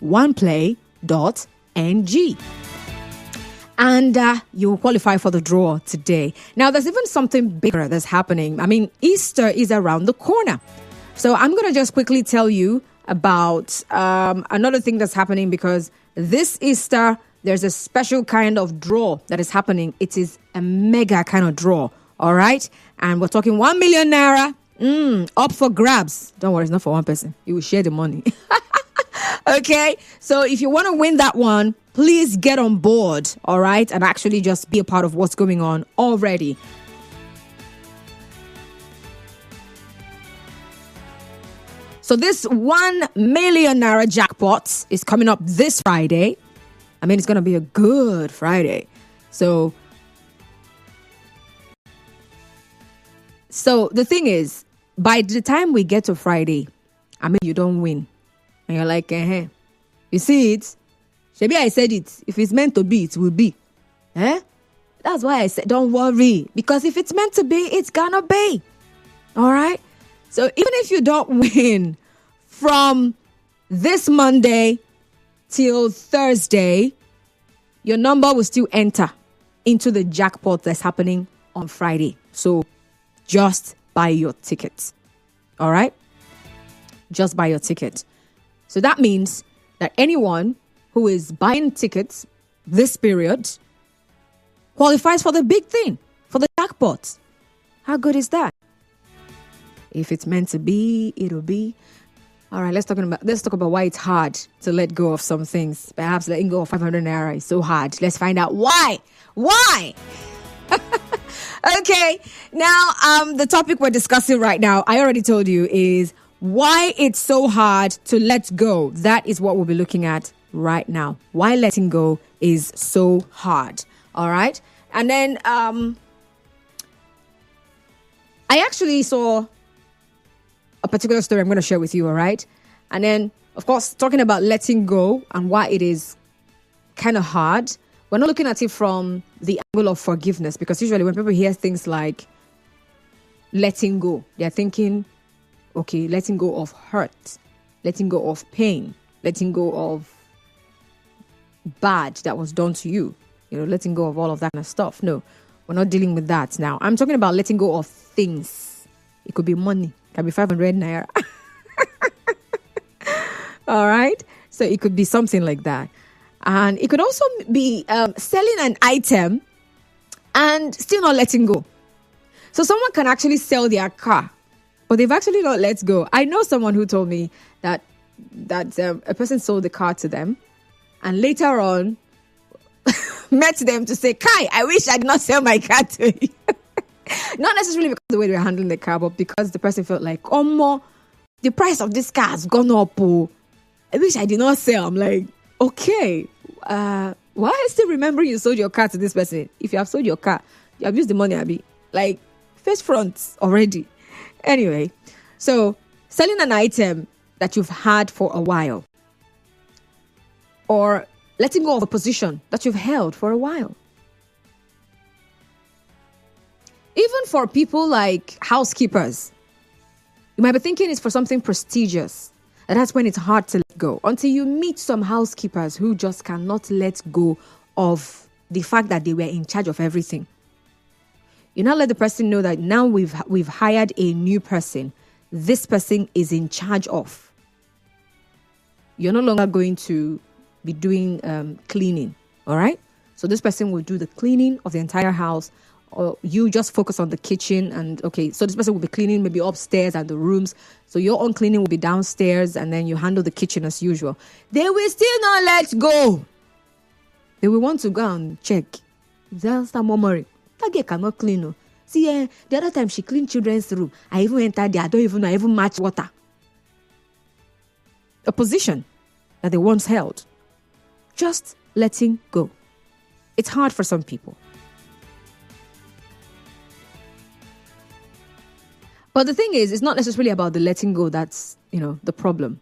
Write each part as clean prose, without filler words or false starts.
oneplay.ng. And you will qualify for the draw today. Now, there's even something bigger that's happening. I mean, Easter is around the corner. So I'm going to just quickly tell you about another thing that's happening, because this Easter, there's a special kind of draw that is happening. It is a mega kind of draw, all right? And we're talking 1 million naira up for grabs. Don't worry, it's not for one person. You will share the money. Okay, so if you want to win that one, please get on board, all right? And actually just be a part of what's going on already. So this 1 million naira jackpot is coming up this Friday. I mean, it's going to be a good Friday. So the thing is, by the time we get to Friday, I mean, you don't win. And you're like, you see it? Maybe I said it. If it's meant to be, it will be. That's why I said, don't worry. Because if it's meant to be, it's gonna be. All right? So even if you don't win from this Monday till Thursday, your number will still enter into the jackpot that's happening on Friday. So just buy your ticket. All right? Just buy your ticket. So that means that anyone who is buying tickets this period qualifies for the big thing, for the jackpot. How good is that? If it's meant to be, it'll be. All right, let's talk about why it's hard to let go of some things. Perhaps letting go of 500 naira is so hard. Let's find out why. Why? Okay, now the topic we're discussing right now, I already told you, is why it's so hard to let go. That is what we'll be looking at right now. Why letting go is so hard. All right. And then I actually saw a particular story I'm going to share with you. All right. And then, of course, talking about letting go and why it is kind of hard. We're not looking at it from the angle of forgiveness, because usually when people hear things like letting go, they're thinking, okay, letting go of hurt, letting go of pain, letting go of bad that was done to you, letting go of all of that kind of stuff. No, we're not dealing with that now. I'm talking about letting go of things. It could be money, it can be 500 naira. All right. So it could be something like that. And it could also be selling an item and still not letting go. So someone can actually sell their car, but they've actually not let go. I know someone who told me that a person sold the car to them and later on met them to say, Kai, I wish I did not sell my car to you. Not necessarily because of the way they were handling the car, but because the person felt like, the price of this car has gone up. Oh. I wish I did not sell. I'm like, okay, why I still remember you sold your car to this person? If you have sold your car, you have used the money, Abby. Like, face fronts already. Anyway, so selling an item that you've had for a while, or letting go of a position that you've held for a while. Even for people like housekeepers, you might be thinking it's for something prestigious, and that's when it's hard to let go. Until you meet some housekeepers who just cannot let go of the fact that they were in charge of everything. You now let the person know that now we've hired a new person. This person is in charge of. You're no longer going to be doing cleaning, all right? So this person will do the cleaning of the entire house, or you just focus on the kitchen. And okay, so this person will be cleaning maybe upstairs and the rooms. So your own cleaning will be downstairs, and then you handle the kitchen as usual. They will still not let go. They will want to go and check. There's some memory. That girl cannot clean. No. See, the other time she cleaned children's room, I even entered there. I don't even know. I even match water. A position that they once held. Just letting go. It's hard for some people. But the thing is, it's not necessarily about the letting go that's, the problem.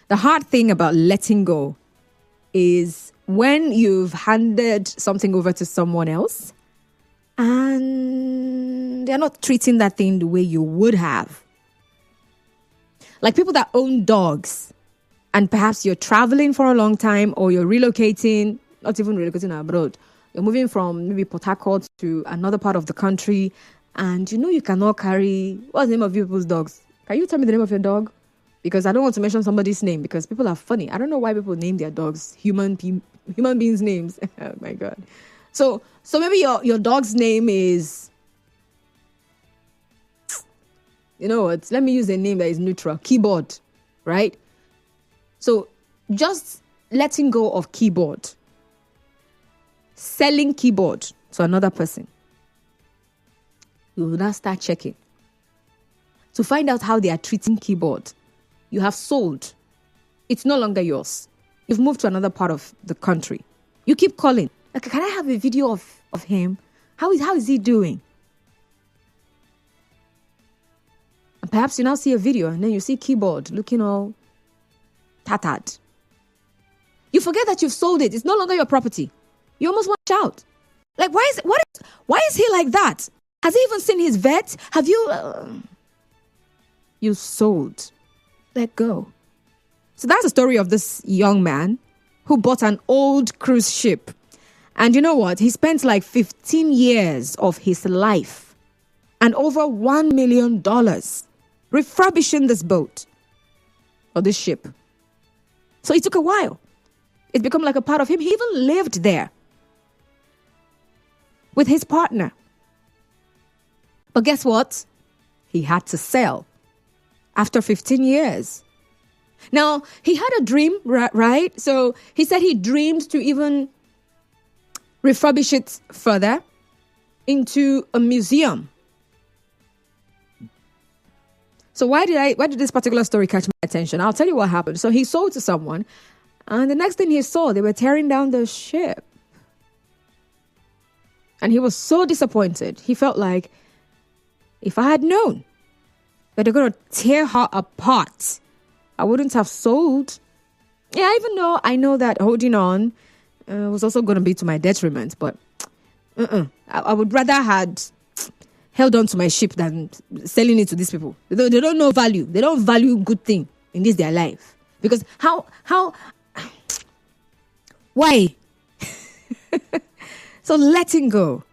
The hard thing about letting go is when you've handed something over to someone else and they're not treating that thing the way you would have. Like people that own dogs and perhaps you're traveling for a long time, or you're relocating, not even relocating abroad. You're moving from maybe Port Harcourt to another part of the country, and you know you cannot carry, what's the name of your people's dogs? Can you tell me the name of your dog? Because I don't want to mention somebody's name, because people are funny. I don't know why people name their dogs human beings' names. Oh my God. So maybe your dog's name is, you know what? Let me use a name that is neutral. Keyboard, right? So just letting go of keyboard, selling keyboard to another person, you will now start checking to find out how they are treating keyboard. You have sold. It's no longer yours. You've moved to another part of the country. You keep calling. Like, can I have a video of him? How is he doing? And perhaps you now see a video and then you see keyboard looking all tattered. You forget that you've sold it. It's no longer your property. You almost want to shout. Like, why is he like that? Has he even seen his vet? Have you... You sold. Let go. So that's the story of this young man who bought an old cruise ship. And you know what? He spent like 15 years of his life and over $1 million refurbishing this boat or this ship. So it took a while. It's become like a part of him. He even lived there with his partner. But guess what? He had to sell after 15 years. Now, he had a dream, right? So he said he dreamed to even refurbish it further into a museum. So why did this particular story catch my attention? I'll tell you what happened. So he sold to someone, and the next thing he saw, they were tearing down the ship. And he was so disappointed. He felt like, if I had known that they're going to tear her apart, I wouldn't have sold. Yeah, even though I know that holding on was also going to be to my detriment, but I would rather had held on to my ship than selling it to these people. They don't know value. They don't value good thing in this their life. Because why? So letting go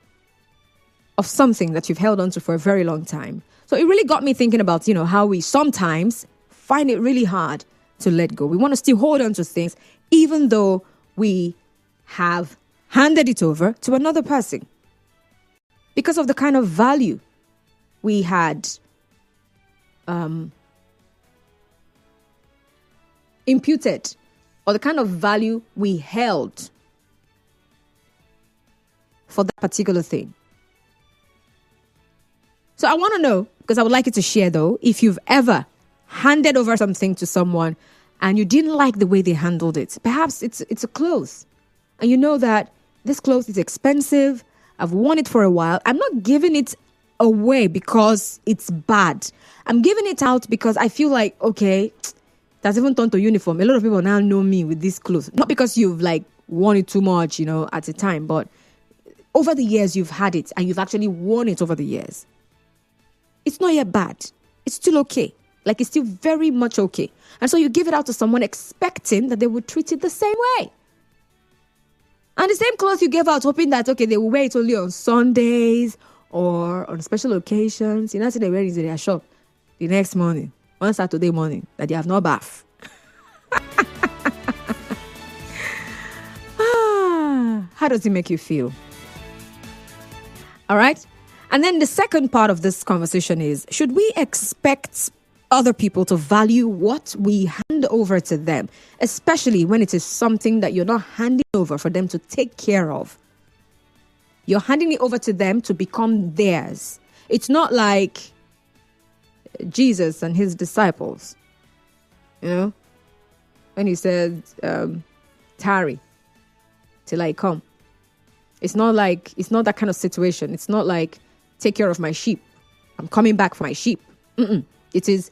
of something that you've held on to for a very long time. So it really got me thinking about, how we sometimes find it really hard to let go. We want to still hold on to things, even though we have handed it over to another person, because of the kind of value we had imputed, or the kind of value we held for that particular thing. So I want to know, because I would like you to share though, if you've ever handed over something to someone and you didn't like the way they handled it. Perhaps it's a clothes, and you know that this clothes is expensive. I've worn it for a while. I'm not giving it away because it's bad. I'm giving it out because I feel like, okay, that's even turned to uniform. A lot of people now know me with these clothes. Not because you've worn it too much, at a time, but over the years you've had it and you've actually worn it over the years. It's not yet bad. It's still okay. It's still very much okay. And so you give it out to someone expecting that they would treat it the same way. And the same clothes you gave out, hoping that, okay, they will wear it only on Sundays or on special occasions. You know, so they wear it in their shop the next morning, on Saturday morning, that they have no bath. How does it make you feel? All right. And then the second part of this conversation is, should we expect other people to value what we hand over to them, especially when it is something that you're not handing over for them to take care of? You're handing it over to them to become theirs. It's not like Jesus and his disciples, when he said, tarry till I come. It's not that kind of situation. It's not like, take care of my sheep, I'm coming back for my sheep. It is,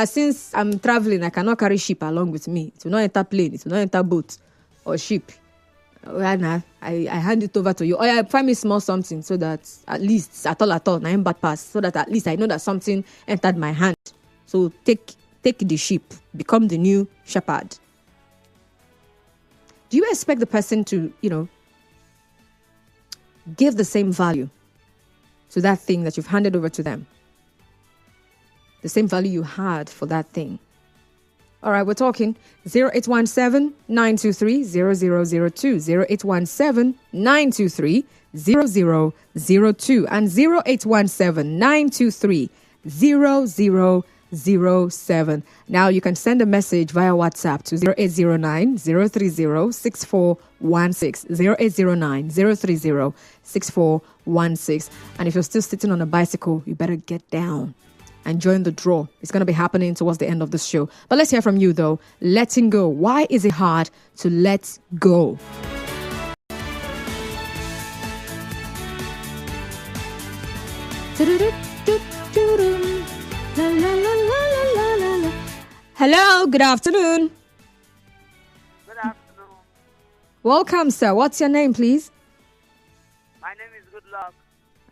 since I'm traveling, I cannot carry sheep along with me. It will not enter plane, it will not enter boat or ship. I hand it over to you. Find me small something, so that at least, at all, I am bad pass, so that at least I know that something entered my hand. So take take the sheep, become the new shepherd. Do you expect the person to, give the same value to that thing that you've handed over to them? The same value you had for that thing. All right, we're talking 0817-923-0002, 0817-923-0002, and 0817-923-0007. Now you can send a message via WhatsApp to 0809-030-6416, 0809-030-6416. And if you're still sitting on a bicycle, you better get down and join the draw. It's going to be happening towards the end of the show. But let's hear from you, though. Letting go. Why is it hard to let go? Hello, good afternoon. Good afternoon. Welcome, sir. What's your name, please? My name is Good Luck.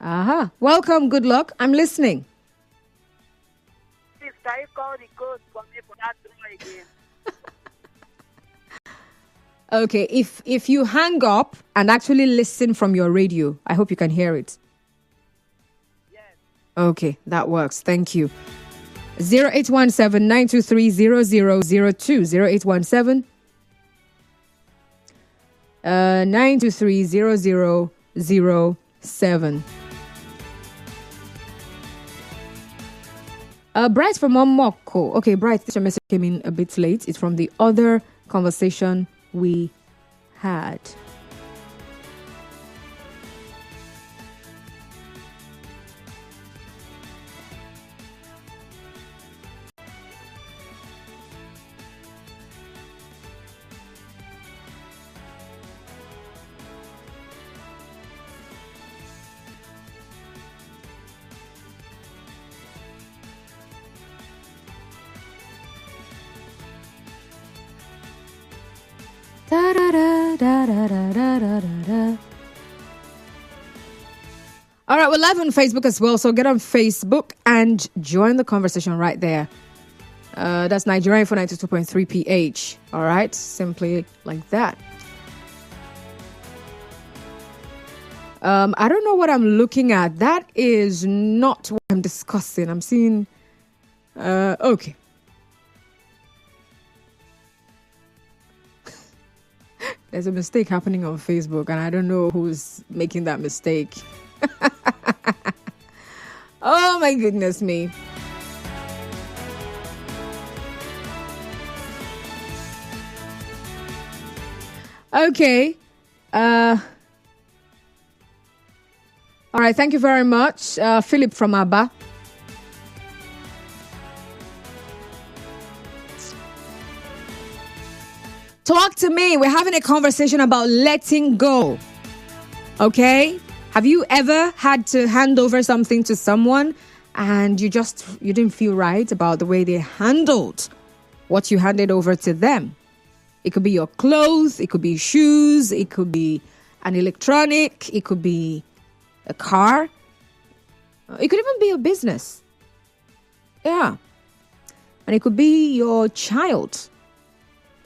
Aha. Welcome, good luck. I'm listening. Please, can you call the code for me for that draw again? Okay, if you hang up and actually listen from your radio, I hope you can hear it. Yes. Okay, that works. Thank you. 0817-923-0002, 0817 923-0007. Bright from Momoko. Okay, Bright, this message came in a bit late. It's from the other conversation we had. Da, da, da, da, da, da, da, da, da. All right, we're live on Facebook as well, so get on Facebook and join the conversation right there. That's Nigerian for 92.3 PH. All right, simply like that. I don't know what I'm looking at. That is not what I'm discussing. I'm seeing. Okay. There's a mistake happening on Facebook, and I don't know who's making that mistake. Oh, my goodness me. Okay. All right. Thank you very much. Philip from Abba. Talk to me. We're having a conversation about letting go. Okay? Have you ever had to hand over something to someone and you didn't feel right about the way they handled what you handed over to them? It could be your clothes, it could be shoes, it could be an electronic, it could be a car. It could even be a business. Yeah. And it could be your child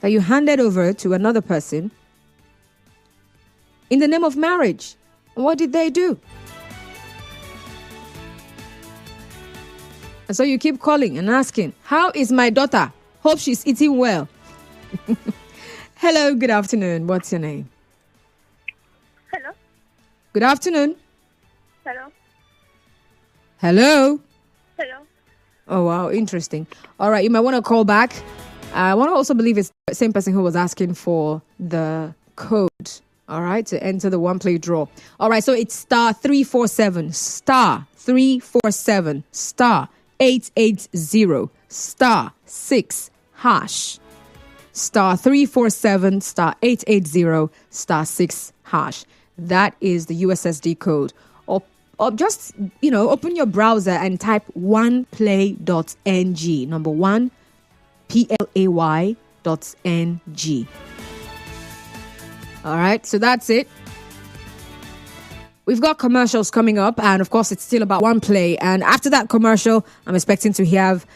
that you handed over to another person in the name of marriage. What did they do? And so you keep calling and asking, how is my daughter? Hope she's eating well. Hello, good afternoon. What's your name? Hello. Good afternoon. Hello. Hello. Hello. Oh, wow. Interesting. All right. You might want to call back. I want to also believe it's the same person who was asking for the code. All right. To enter the one play draw. All right. So it's star 347 star 347 star 880 star 6 hash. Star 347 star 880 star 6 hash. That is the USSD code. Or just, open your browser and type oneplay.ng. Number 1, play.ng. All right, so that's it. We've got commercials coming up, and of course, it's still about one play. And after that commercial, I'm expecting to have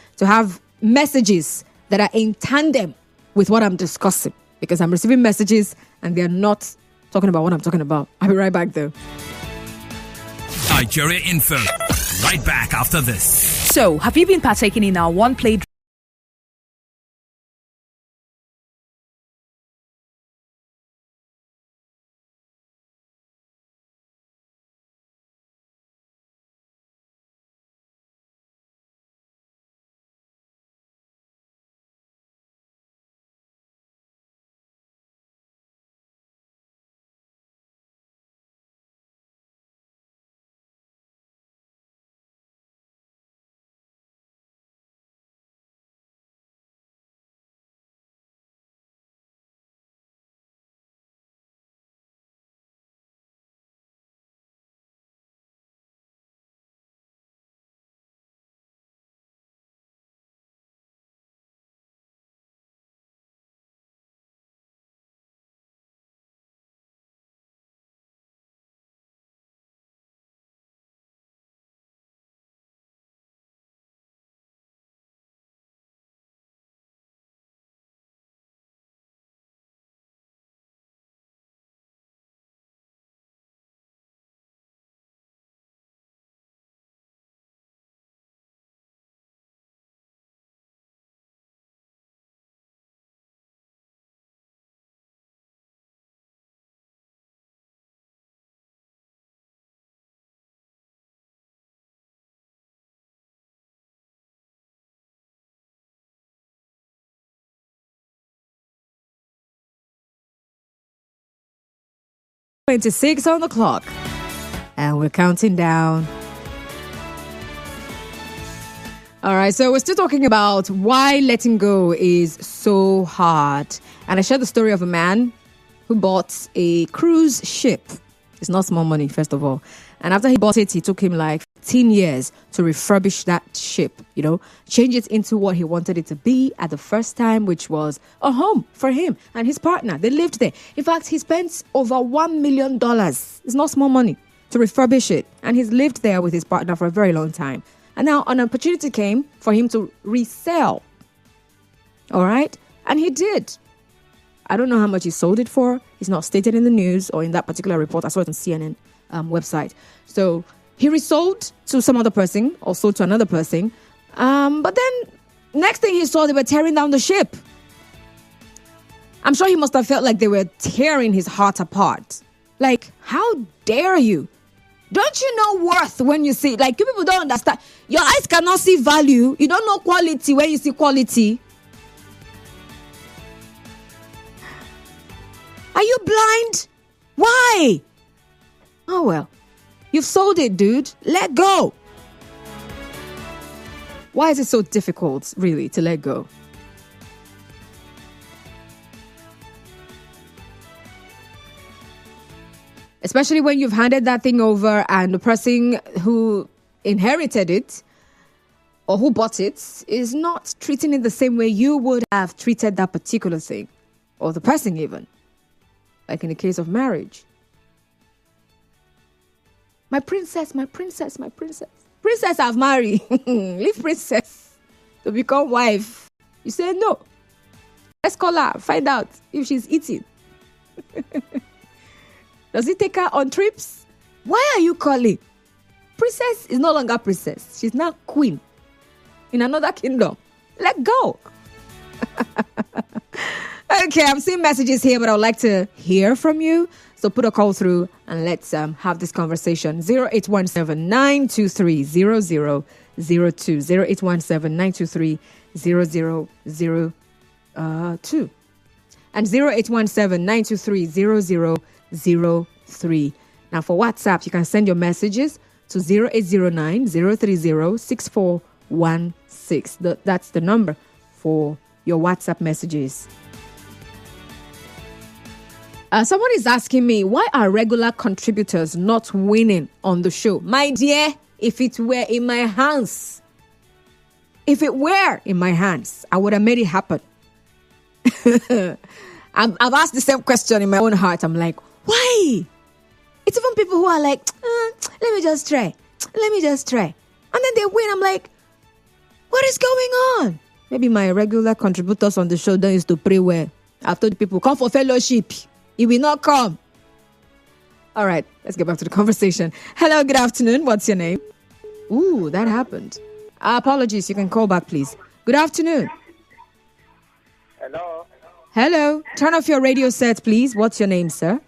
messages that are in tandem with what I'm discussing, because I'm receiving messages and they're not talking about what I'm talking about. I'll be right back though. Nigeria Info. Right back after this. So, have you been partaking in our one plate .26 on the clock, and we're counting down. All right, so we're still talking about why letting go is so hard. And I shared the story of a man who bought a cruise ship. It's not small money, first of all. And after he bought it, it took him like 15 years to refurbish that ship, change it into what he wanted it to be at the first time, which was a home for him and his partner. They lived there. In fact, he spent over $1 million. It's not small money to refurbish it. And he's lived there with his partner for a very long time. And now an opportunity came for him to resell. All right? And he did. I don't know how much he sold it for. It's not stated in the news or in that particular report. I saw it on CNN website. So he resold to some other person or sold to another person. But then next thing he saw, they were tearing down the ship. I'm sure he must have felt like they were tearing his heart apart. Like, how dare you? Don't you know worth when you see? Like, you people don't understand. Your eyes cannot see value. You don't know quality when you see quality. Are you blind? Why? Oh, well. You've sold it, dude. Let go. Why is it so difficult, really, to let go? Especially when you've handed that thing over and the person who inherited it or who bought it is not treating it the same way you would have treated that particular thing, or the person even. Like in the case of marriage. My princess, my princess, my princess. Princess I've married. Leave princess to become wife. You say no. Let's call her, find out if she's eating. Does it take her on trips? Why are you calling? Princess is no longer princess. She's now queen in another kingdom. Let go. Okay, I'm seeing messages here, but I would like to hear from you. So put a call through and let's have this conversation. 0817-923-0002. 0817-923-0002. And 0817-923-0003. Now for WhatsApp, you can send your messages to 0809-030-6416. That's the number for your WhatsApp messages. Someone is asking me, why are regular contributors not winning on the show? My dear, if it were in my hands, I would have made it happen. I've asked the same question in my own heart. I'm like, why? It's even people who are like, let me just try. And then they win. I'm like, what is going on? Maybe my regular contributors on the show don't used to pray well. I've told people, come for fellowship. He will not come. All right, let's get back to the conversation. Hello, good afternoon. What's your name? Ooh, that happened. Apologies, you can call back, please. Good afternoon. Hello. Hello. Turn off your radio set, please. What's your name, sir?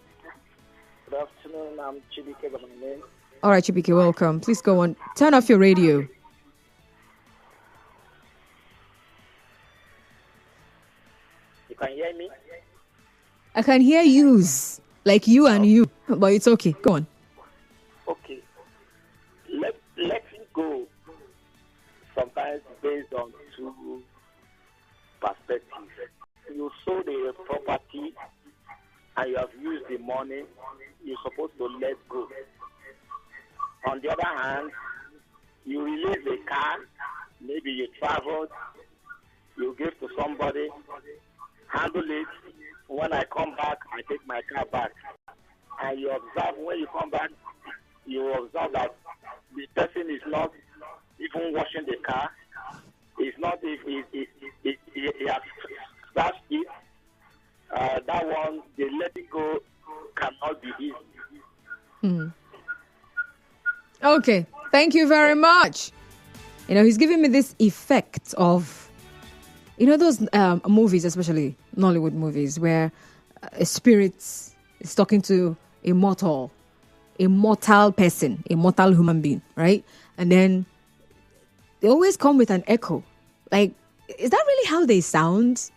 Good afternoon. I'm Chibike by my name. All right, Chibike, welcome. Please go on. Turn off your radio. You can hear me? I can hear yous, like you and you, but it's okay. Go on. Okay. Letting go sometimes based on two perspectives. You sold a property and you have used the money, you're supposed to let go. On the other hand, you release a car, maybe you traveled, you give to somebody, handle it. When I come back, I take my car back. And you observe, when you come back, you observe that the person is not even washing the car. It's not, he has scratched it. That one, the letting go cannot be easy. Okay, thank you very much. He's giving me this effect of, those movies, especially Nollywood movies, where a spirit is talking to a mortal person, a mortal human being, right? And then they always come with an echo. Like, is that really how they sound?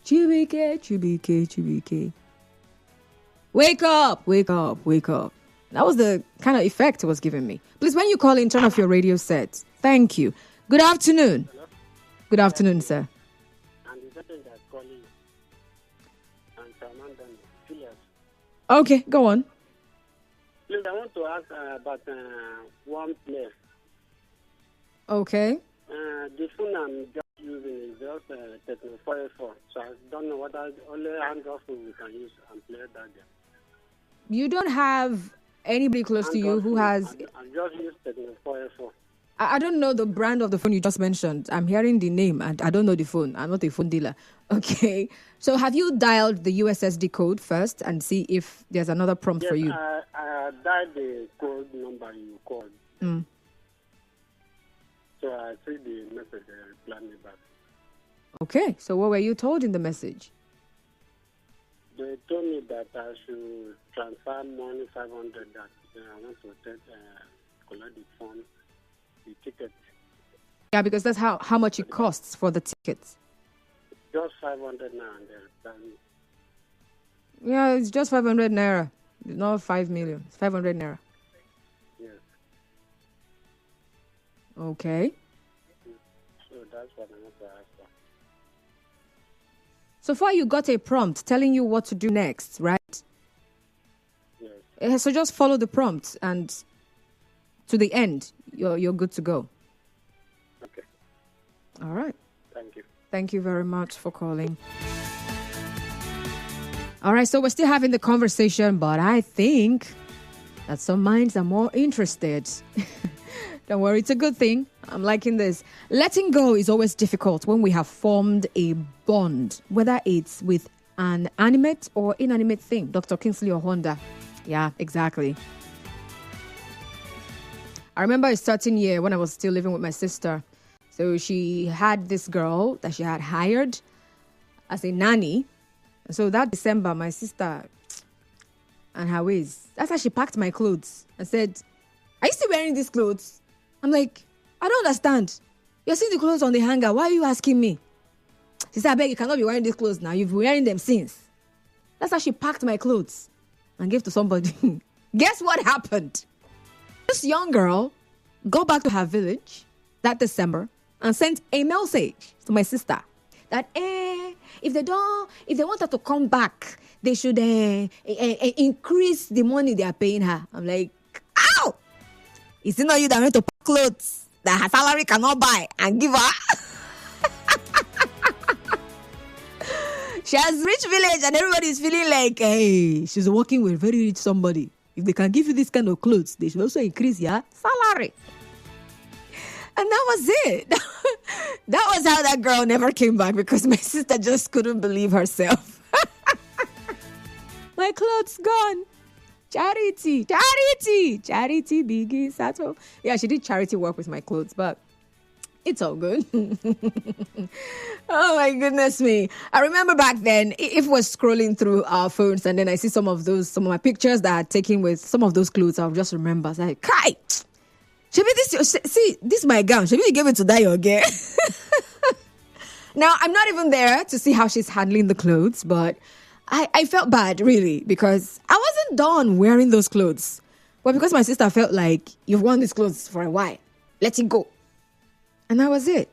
Chibike, Chibike, Chibike. Wake up, wake up, wake up. That was the kind of effect it was giving me. Please, when you call in, turn off your radio set. Thank you. Good afternoon. Hello? Good afternoon, sir. And the person that's calling you. And Samantha, Julius. Okay, go on. Please, I want to ask about one player. Okay. The phone I'm just using is just Techno 484. So I don't know what only Android phone we can use and play that game. You don't have anybody close to you who has... I just use Techno 484. I don't know the brand of the phone you just mentioned. I'm hearing the name and I don't know the phone. I'm not a phone dealer. Okay. So have you dialed the USSD code first and see if there's another prompt Yes, for you? I dialed the code number you called. So I see the message and reply me back. Okay. So what were you told in the message? They told me that I should transfer money 500 that I want to take collect the phone, the ticket. Yeah, because that's how much it costs for the tickets. Just 500 now and then. Yeah, it's just 500 naira. It's not 5 million. It's 500 naira. Yes. Okay. So that's what I want to ask for. So far you got a prompt telling you what to do next, right? Yes. So just follow the prompt and to the end, you're good to go. Okay. All right. Thank you. Thank you very much for calling. All right, so we're still having the conversation, but I think that some minds are more interested. Don't worry, it's a good thing. I'm liking this. Letting go is always difficult when we have formed a bond, whether it's with an animate or inanimate thing. Dr. Kingsley Ohonda. Yeah, exactly. I remember a certain year when I was still living with my sister. So she had this girl that she had hired as a nanny. So that December, my sister and her ways, that's how she packed my clothes and said, "Are you still wearing these clothes?" I'm like, "I don't understand. You're seeing the clothes on the hanger. Why are you asking me?" She said, "I beg, you cannot be wearing these clothes now. You've been wearing them since." That's how she packed my clothes and gave to somebody. Guess what happened? This young girl got back to her village that December and sent a message to my sister that if they want her to come back, they should increase the money they are paying her. I'm like, ow! Is it not you that went to pack clothes that her salary cannot buy and give her? She has rich village and everybody is feeling like, hey, she's working with very rich somebody. If they can give you this kind of clothes, they should also increase your salary. And that was it. That was how that girl never came back because my sister just couldn't believe herself. My clothes gone. Charity biggie Sato. Yeah, she did charity work with my clothes, but it's all good. Oh my goodness me. I remember back then, if we're scrolling through our phones and then I see some of my pictures that are taken with some of those clothes, I'll just remember. It's like, Kai! See, this is my gown. Should we give it to that your girl? Now, I'm not even there to see how she's handling the clothes, but I felt bad, really, because I wasn't done wearing those clothes. But because my sister felt like, you've worn these clothes for a while, let it go. And that was it.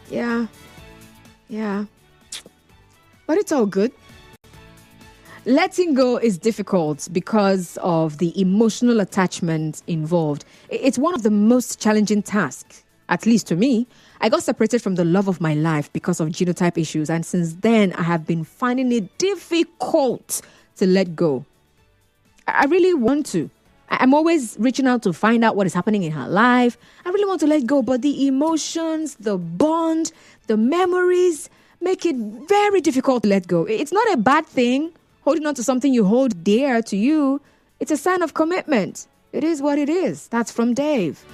Yeah. But it's all good. Letting go is difficult because of the emotional attachment involved. It's one of the most challenging tasks, at least to me. I got separated from the love of my life because of genotype issues, and since then, I have been finding it difficult to let go. I really want to. I'm always reaching out to find out what is happening in her life. I really want to let go, but the emotions, the bond, the memories make it very difficult to let go. It's not a bad thing. Holding on to something you hold dear to you, it's a sign of commitment. It is what it is. That's from Dave.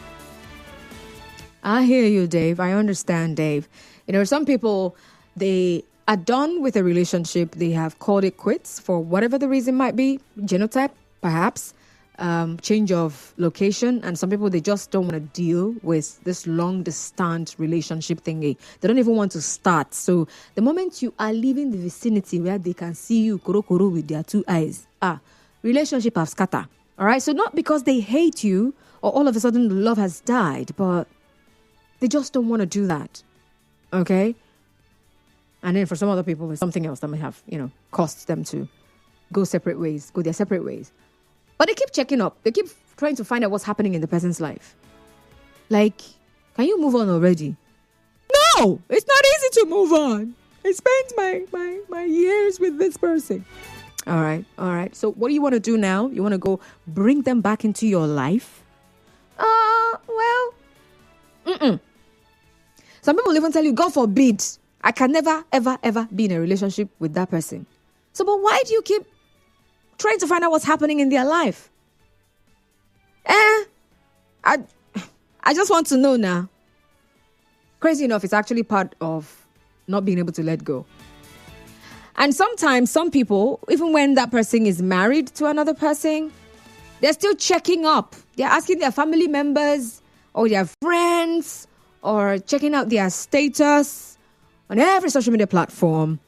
I hear you, Dave. I understand, Dave. You know, some people, they are done with a relationship. They have called it quits for whatever the reason might be. Genotype, perhaps. Change of location, and some people, they just don't want to deal with this long distance relationship thingy. They don't even want to start. So the moment you are leaving the vicinity where they can see you koro with their two eyes, relationship have scattered. All right, so not because they hate you or all of a sudden the love has died, but they just don't want to do that. Okay, and then for some other people, it's something else that may have caused them to go their separate ways. But they keep checking up. They keep trying to find out what's happening in the person's life. Like, can you move on already? No, it's not easy to move on. I spent my years with this person. All right. So what do you want to do now? You want to go bring them back into your life? Some people even tell you, God forbid, I can never, ever, ever be in a relationship with that person. So, but why do you keep trying to find out what's happening in their life? I just want to know now. Crazy enough, it's actually part of not being able to let go. And sometimes some people, even when that person is married to another person, they're still checking up. They're asking their family members or their friends or checking out their status on every social media platform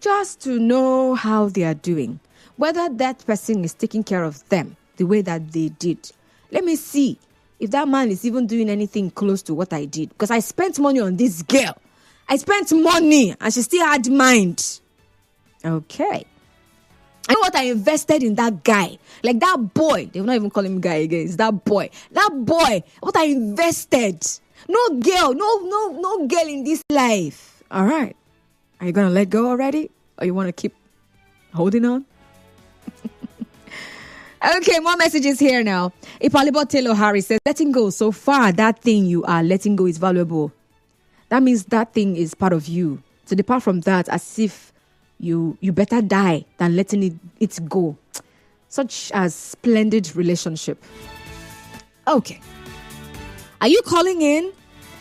just to know how they are doing. Whether that person is taking care of them the way that they did. Let me see if that man is even doing anything close to what I did. Because I spent money on this girl. I spent money and she still had mind. Okay. I know what I invested in that guy. Like that boy. They will not even call him guy again. It's that boy. That boy. What I invested. No girl. No girl in this life. All right. Are you going to let go already? Or you want to keep holding on? Okay, more messages here now. Ipalibo Taylor Harris says, letting go so far, that thing you are letting go is valuable. That means that thing is part of you. To depart from that as if you better die than letting it go. Such a splendid relationship. Okay. Are you calling in?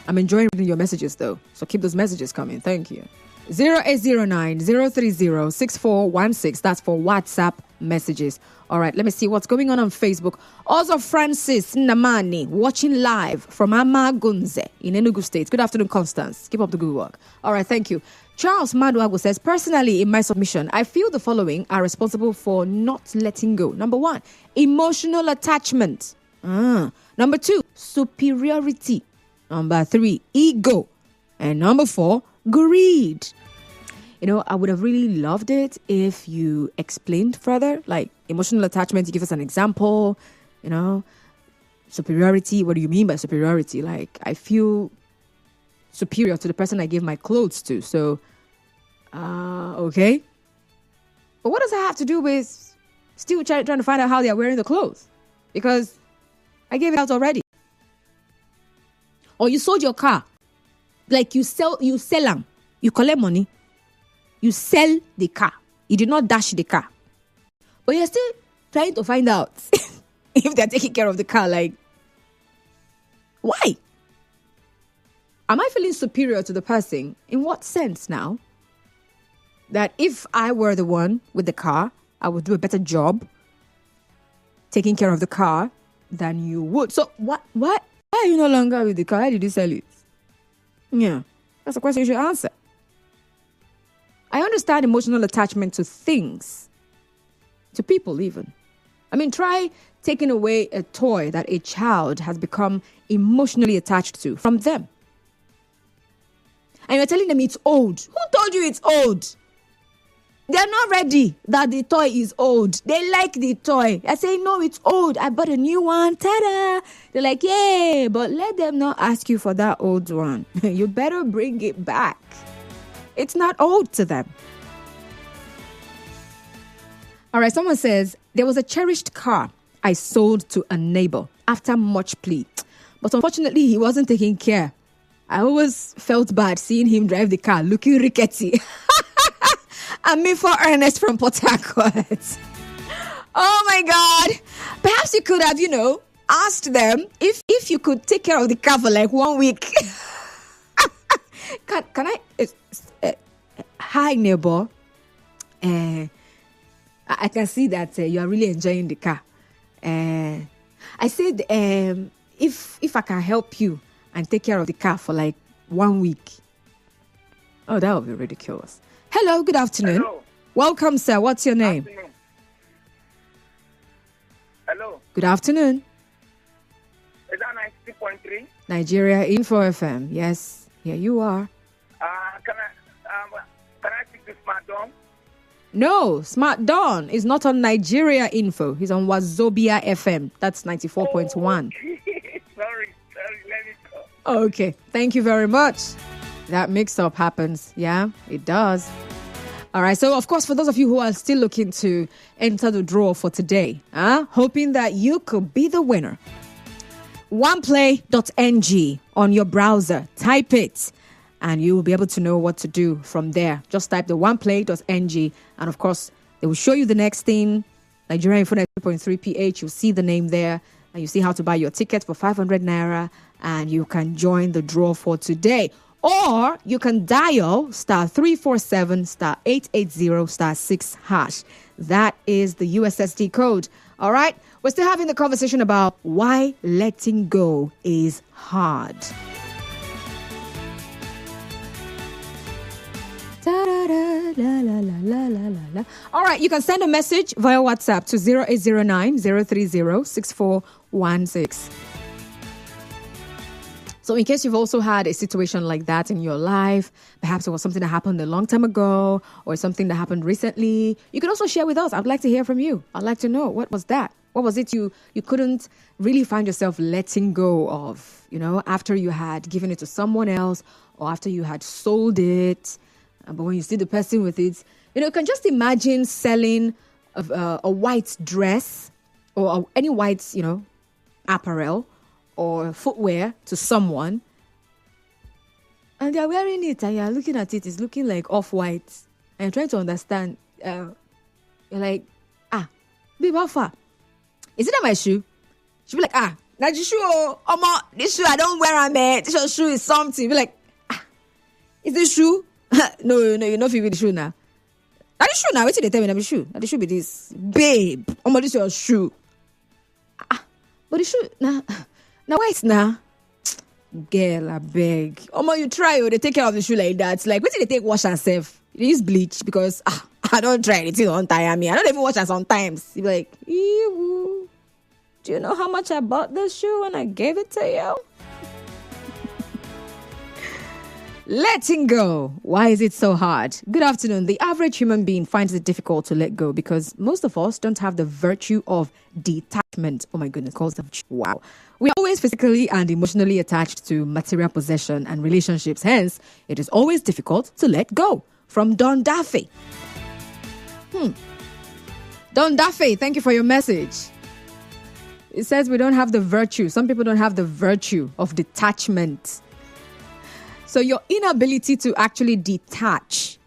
I'm enjoying reading your messages though. So keep those messages coming. Thank you. 0809-030-6416. That's for WhatsApp messages. All right, let me see what's going on Facebook. Also, Francis Namani watching live from Amagunze in Enugu State. Good afternoon, Constance. Keep up the good work. All right, thank you. Charles Maduago says, personally, in my submission, I feel the following are responsible for not letting go. Number 1, emotional attachment. Number 2, superiority. Number 3, ego. And number 4, greed. I would have really loved it if you explained further, like emotional attachment. You give us an example, superiority. What do you mean by superiority? Like, I feel superior to the person I gave my clothes to. So, okay. But what does that have to do with still trying to find out how they are wearing the clothes? Because I gave it out already. Or you sold your car. Like you sell them. You collect money. You sell the car. You did not dash the car. But you're still trying to find out if they're taking care of the car. Like, why? Am I feeling superior to the person? In what sense now? That if I were the one with the car, I would do a better job taking care of the car than you would. So why are you no longer with the car? Why did you sell it? Yeah, that's a question you should answer. I understand emotional attachment to things, to people even. I mean, try taking away a toy that a child has become emotionally attached to from them. And you're telling them it's old. Who told you it's old? They're not ready that the toy is old. They like the toy. I say, no, it's old. I bought a new one. Ta-da! They're like, yay. But let them not ask you for that old one. You better bring it back. It's not old to them. All right, someone says, there was a cherished car I sold to a neighbor after much plea. But unfortunately, he wasn't taking care. I always felt bad seeing him drive the car looking rickety. I'm me for Ernest from Port Harcourt. Oh my God. Perhaps you could have, asked them if you could take care of the car for like 1 week. Can I... hi, neighbor. I can see that you are really enjoying the car. I said, if I can help you and take care of the car for like 1 week. Oh, that would be ridiculous. Hello, good afternoon. Hello. Welcome, sir. What's your name? Afternoon. Hello. Good afternoon. Is that 90.3? Nigeria Info FM. Yes, here you are. Can I speak to Smart Dom? No, Smart Dawn is not on Nigeria Info. He's on Wazobia FM. That's 94.1. sorry, let me go. Okay, thank you very much. That mix-up happens. Yeah, it does. All right, so of course, for those of you who are still looking to enter the draw for today, hoping that you could be the winner, oneplay.ng on your browser. Type it, and you will be able to know what to do from there. Just type the oneplay.ng, and of course, they will show you the next thing, Nigeria Info 3.3 PH. You'll see the name there, and you see how to buy your ticket for 500 Naira, and you can join the draw for today. Or you can dial *347 *880 *6#. That is the USSD code. All right. We're still having the conversation about why letting go is hard. All right. You can send a message via WhatsApp to 0809 030 6416. So in case you've also had a situation like that in your life, perhaps it was something that happened a long time ago or something that happened recently, you can also share with us. I'd like to hear from you. I'd like to know, what was that? What was it you couldn't really find yourself letting go of, after you had given it to someone else or after you had sold it? But when you see the person with it, you can just imagine selling a white dress or any white, apparel or footwear to someone, and they're wearing it, and you're looking at it, it's looking like off-white, and you're trying to understand. You're like, babe, how far? Is it not my shoe? She'll be like, now the shoe, this shoe I don't wear, man. This shoe is something. Be like, is this shoe? No, you're not with the shoe now. Now the shoe now, wait till they tell me that the shoe. Now the shoe be this, babe. This is your shoe. But the shoe now wait now. Girl, I beg. You try, they take care of the shoe like that. Like, wait till they take wash and save. They use bleach because I don't try anything on time. I don't even wash it sometimes. You be like, ew. Do you know how much I bought this shoe when I gave it to you? Letting go. Why is it so hard? Good afternoon. The average human being finds it difficult to let go because most of us don't have the virtue of detachment. Oh my goodness, calls them. Wow. We are always physically and emotionally attached to material possession and relationships. Hence, it is always difficult to let go. From Don Daffy. Don Daffy, thank you for your message. It says we don't have the virtue. Some people don't have the virtue of detachment. So your inability to actually detach.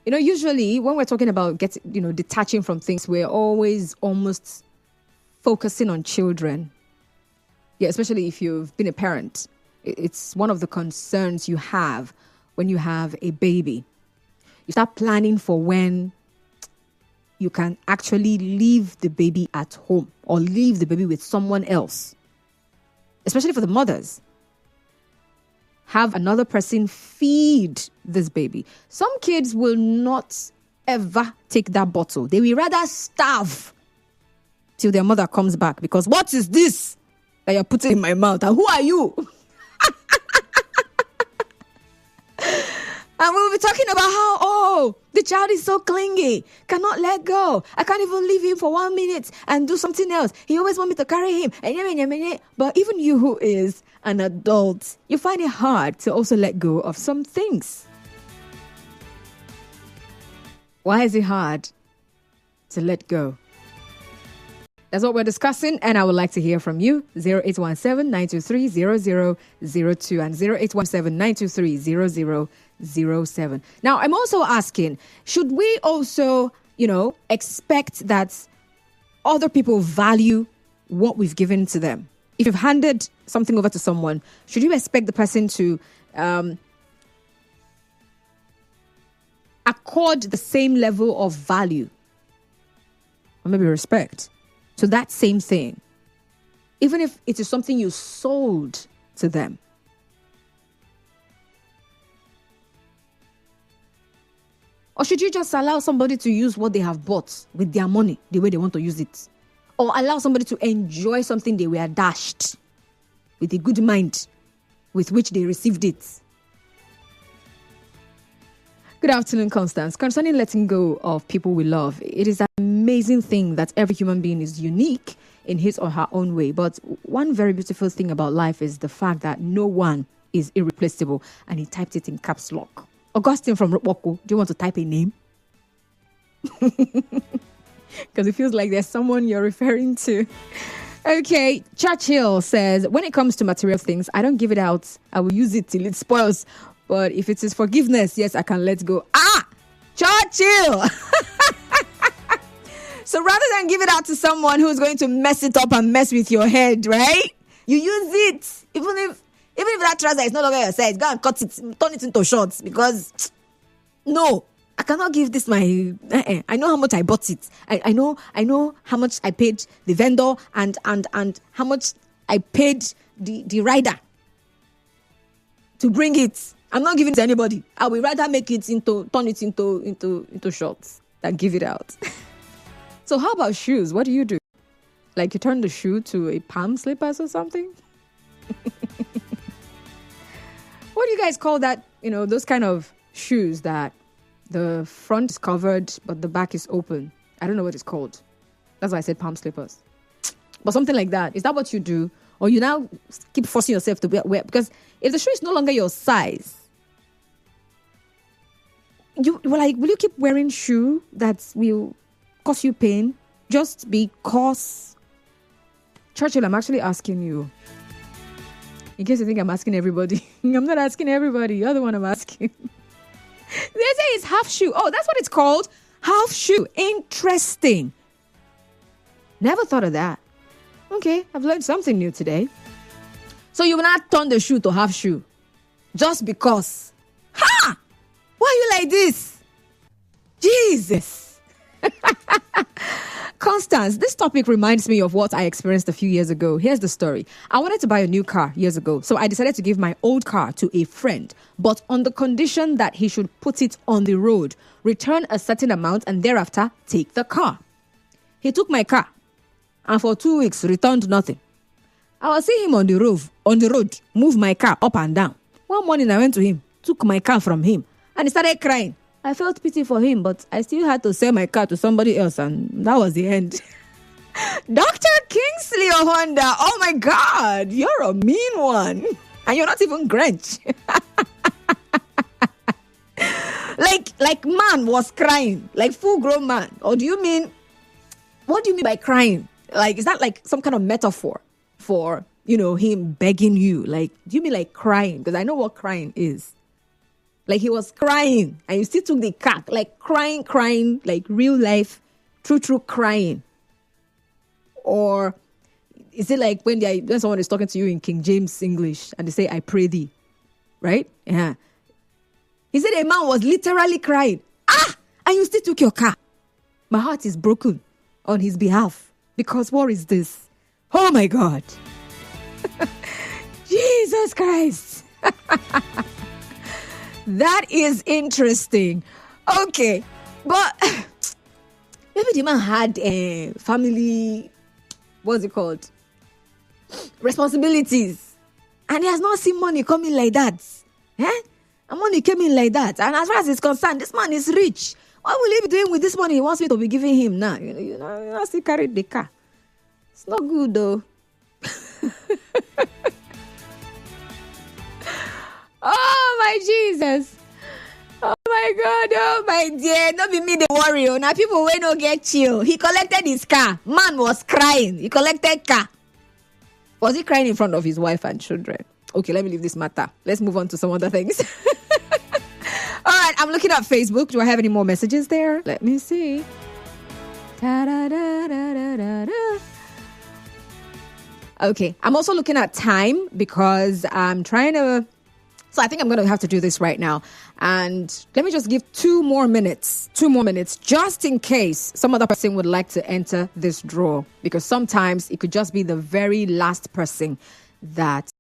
Usually when we're talking about detaching from things, we're always almost focusing on children. Yeah, especially if you've been a parent. It's one of the concerns you have when you have a baby. You start planning for when you can actually leave the baby at home or leave the baby with someone else, especially for the mothers. Have another person feed this baby. Some kids will not ever take that bottle. They will rather starve till their mother comes back, because what is this that you're putting in my mouth? And who are you? And we'll be talking about how, the child is so clingy, cannot let go. I can't even leave him for 1 minute and do something else. He always wants me to carry him. But even you who is an adult, you find it hard to also let go of some things. Why is it hard to let go? That's what we're discussing, and I would like to hear from you. 0817-923-0002 and 0817-923-0007. Now, I'm also asking, should we also, expect that other people value what we've given to them? If you've handed something over to someone, should you expect the person to accord the same level of value or maybe respect to that same thing, even if it is something you sold to them? Or should you just allow somebody to use what they have bought with their money the way they want to use it? Or allow somebody to enjoy something they were dashed with a good mind with which they received it? Good afternoon, Constance. Concerning letting go of people we love, it is an amazing thing that every human being is unique in his or her own way. But one very beautiful thing about life is the fact that no one is irreplaceable. And he typed it in caps lock. Augustine from Rupoko, do you want to type a name? Because it feels like there's someone you're referring to. Okay, Churchill says, when it comes to material things, I don't give it out. I will use it till it spoils. But if it is forgiveness, yes, I can let go. Churchill! So rather than give it out to someone who's going to mess it up and mess with your head, right? You use it. Even if that trouser is no longer your size, go and cut it, turn it into shorts. Because, no, I cannot give this my... I know how much I bought it. I know how much I paid the vendor and how much I paid the rider to bring it. I'm not giving it to anybody. I will rather turn it into shorts than give it out. So how about shoes? What do you do? Like you turn the shoe to a palm slippers or something? What do you guys call that? Those kind of shoes that the front is covered but the back is open. I don't know what it's called. That's why I said palm slippers. But something like that. Is that what you do? Or you now keep forcing yourself to wear? Because if the shoe is no longer your size, will you keep wearing shoe that will cause you pain just because? Churchill, I'm actually asking you. In case you think I'm asking everybody. I'm not asking everybody. You're the one I'm asking. They say it's half shoe. Oh, that's what it's called? Half shoe. Interesting. Never thought of that. Okay, I've learned something new today. So you will not turn the shoe to half shoe just because. Ha! Why are you like this? Jesus. Constance, this topic reminds me of what I experienced a few years ago. Here's the story. I wanted to buy a new car years ago, so I decided to give my old car to a friend, but on the condition that he should put it on the road, return a certain amount, and thereafter take the car. He took my car, and for 2 weeks returned nothing. I was seeing him on the road, move my car up and down. One morning I went to him, took my car from him, and he started crying. I felt pity for him, but I still had to sell my car to somebody else, and that was the end. Dr. Kingsley Honda, oh my God, you're a mean one. And you're not even Grinch. like man was crying, like full grown man. Or what do you mean by crying? Like, is that like some kind of metaphor for, him begging you? Like, do you mean like crying? Because I know what crying is. Like, he was crying and you still took the car, like crying, like real life, true crying. Or is it like when someone is talking to you in King James English and they say, I pray thee, right? Yeah. He said a man was literally crying. And you still took your car. My heart is broken on his behalf. Because what is this? Oh my God. Jesus Christ. That is interesting. Okay. But maybe the man had a family, what's it called? Responsibilities. And he has not seen money coming like that. And money came in like that. And as far as he's concerned, this man is rich. What will he be doing with this money he wants me to be giving him now? You know, he carried the car. It's not good though. Oh my Jesus. Oh my God. Oh my dear. Don't be me the warrior. Now people will not get chill. He collected his car. Man was crying. He collected car. Was he crying in front of his wife and children? Okay, let me leave this matter. Let's move on to some other things. All right, I'm looking at Facebook. Do I have any more messages there? Let me see. Okay, I'm also looking at time because I'm trying to... So I think I'm going to have to do this right now. And let me just give 2 more minutes, just in case some other person would like to enter this draw. Because sometimes it could just be the very last person that